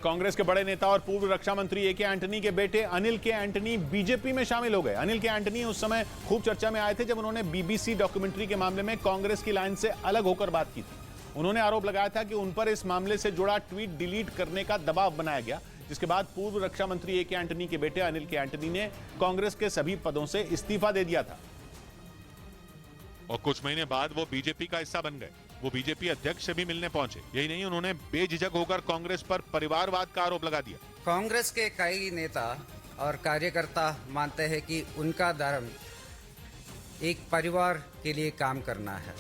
कांग्रेस के बड़े नेता और पूर्व रक्षा मंत्री ए के एंटनी के बेटे अनिल के एंटनी बीजेपी में शामिल हो गए। अनिल के एंटनी उस समय खूब चर्चा में आए थे जब उन्होंने बीबीसी डॉक्यूमेंट्री के मामले में कांग्रेस की लाइन से अलग होकर बात की थी। उन्होंने आरोप लगाया था कि उन पर इस मामले से जुड़ा ट्वीट डिलीट करने का दबाव बनाया गया, जिसके बाद पूर्व रक्षा मंत्री ए के एंटनी के बेटे अनिल के एंटनी ने कांग्रेस के सभी पदों से इस्तीफा दे दिया था और कुछ महीने बाद वो बीजेपी का हिस्सा बन गए। वो बीजेपी अध्यक्ष से भी मिलने पहुंचे। यही नहीं, उन्होंने बेझिझक होकर कांग्रेस पर परिवारवाद का आरोप लगा दिया। कांग्रेस के कई नेता और कार्यकर्ता मानते हैं कि उनका धर्म एक परिवार के लिए काम करना है।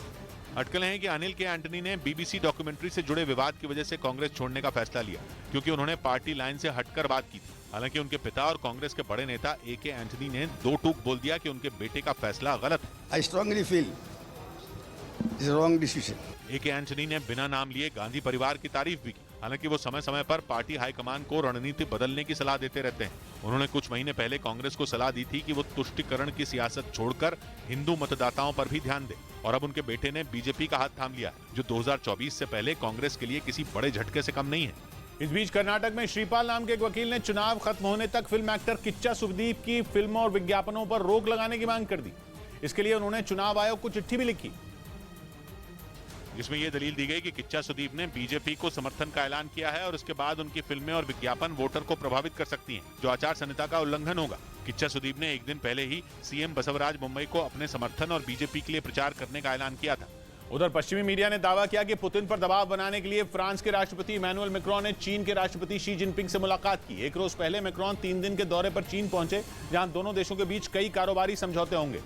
अटकलें हैं कि अनिल के एंटनी ने बीबीसी डॉक्यूमेंट्री से जुड़े विवाद की वजह से कांग्रेस छोड़ने का फैसला लिया, क्योंकि उन्होंने पार्टी लाइन से हटकर बात की थी। हालांकि उनके पिता और कांग्रेस के बड़े नेता ए के एंटनी ने दो टूक बोल दिया कि उनके बेटे का फैसला गलत है। I strongly feel it's a wrong decision. ए के एंटनी ने बिना नाम लिए गांधी परिवार की तारीफ भी की। हालांकि वो समय समय पर पार्टी हाईकमान को रणनीति बदलने की सलाह देते रहते हैं। उन्होंने कुछ महीने पहले कांग्रेस को सलाह दी थी कि वो तुष्टीकरण की सियासत छोड़कर हिंदू मतदाताओं पर भी ध्यान दे, और अब उनके बेटे ने बीजेपी का हाथ थाम लिया, जो 2024 से पहले कांग्रेस के लिए किसी बड़े झटके से कम नहीं है। इस बीच कर्नाटक में श्रीपाल नाम के एक वकील ने चुनाव खत्म होने तक फिल्म एक्टर किच्चा सुदीप की फिल्मों और विज्ञापनों पर रोक लगाने की मांग कर दी। इसके लिए उन्होंने चुनाव आयोग को चिट्ठी भी लिखी, जिसमें यह दलील दी गई कि किच्चा सुदीप ने बीजेपी को समर्थन का ऐलान किया है और उसके बाद उनकी फिल्में और विज्ञापन वोटर को प्रभावित कर सकती हैं, जो आचार संहिता का उल्लंघन होगा। किच्चा सुदीप ने एक दिन पहले ही सीएम बसवराज मुंबई को अपने समर्थन और बीजेपी के लिए प्रचार करने का ऐलान किया था। उधर पश्चिमी मीडिया ने दावा किया कि पुतिन पर दबाव बनाने के लिए फ्रांस के राष्ट्रपति इमैनुअल मैक्रोन ने चीन के राष्ट्रपति शी जिनपिंग से मुलाकात की। एक रोज पहले मैक्रोन 3 दिन के दौरे पर चीन पहुंचे, जहां दोनों देशों के बीच कई कारोबारी समझौते होंगे।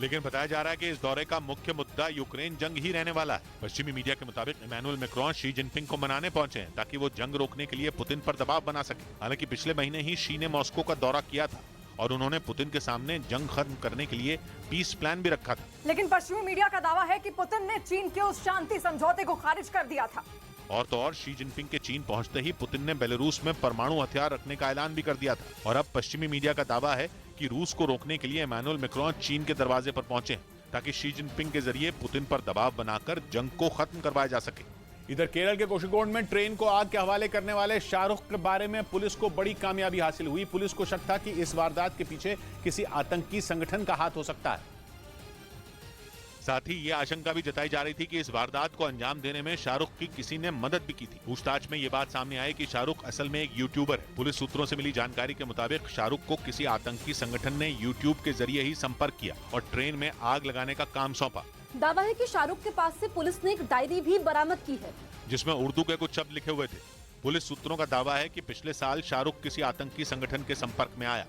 लेकिन बताया जा रहा है कि इस दौरे का मुख्य मुद्दा यूक्रेन जंग ही रहने वाला है। पश्चिमी मीडिया के मुताबिक इमैनुअल मैक्रोन शी जिनपिंग को मनाने पहुंचे हैं ताकि वो जंग रोकने के लिए पुतिन पर दबाव बना सके। हालांकि पिछले महीने ही शी ने मॉस्को का दौरा किया था और उन्होंने पुतिन के सामने जंग खत्म करने के लिए पीस प्लान भी रखा था। लेकिन पश्चिमी मीडिया का दावा है कि पुतिन ने चीन के उस शांति समझौते को खारिज कर दिया था। और तो और शी जिनपिंग के चीन पहुंचते ही पुतिन ने बेलारूस में परमाणु हथियार रखने का ऐलान भी कर दिया था। और अब पश्चिमी मीडिया का दावा है कि रूस को रोकने के लिए इमैनुअल मैक्रोन चीन के दरवाजे पर पहुंचे हैं, ताकि शी जिनपिंग के जरिए पुतिन पर दबाव बनाकर जंग को खत्म करवाया जा सके। इधर केरल के कोषिकोड में ट्रेन को आग के हवाले करने वाले शाहरुख के बारे में पुलिस को बड़ी कामयाबी हासिल हुई। पुलिस को शक था कि इस वारदात के पीछे किसी आतंकी संगठन का हाथ हो सकता है। साथ ही ये आशंका भी जताई जा रही थी कि इस वारदात को अंजाम देने में शाहरुख की किसी ने मदद भी की थी। पूछताछ में ये बात सामने आई कि शाहरुख असल में एक यूट्यूबर है। पुलिस सूत्रों से मिली जानकारी के मुताबिक शाहरुख को किसी आतंकी संगठन ने यूट्यूब के जरिए ही संपर्क किया और ट्रेन में आग लगाने का काम सौंपा। दावा है कि शाहरुख के पास से पुलिस ने एक डायरी भी बरामद की है, जिसमें उर्दू के कुछ शब्द लिखे हुए थे। पुलिस सूत्रों का दावा है कि पिछले साल शाहरुख किसी आतंकी संगठन के संपर्क में आया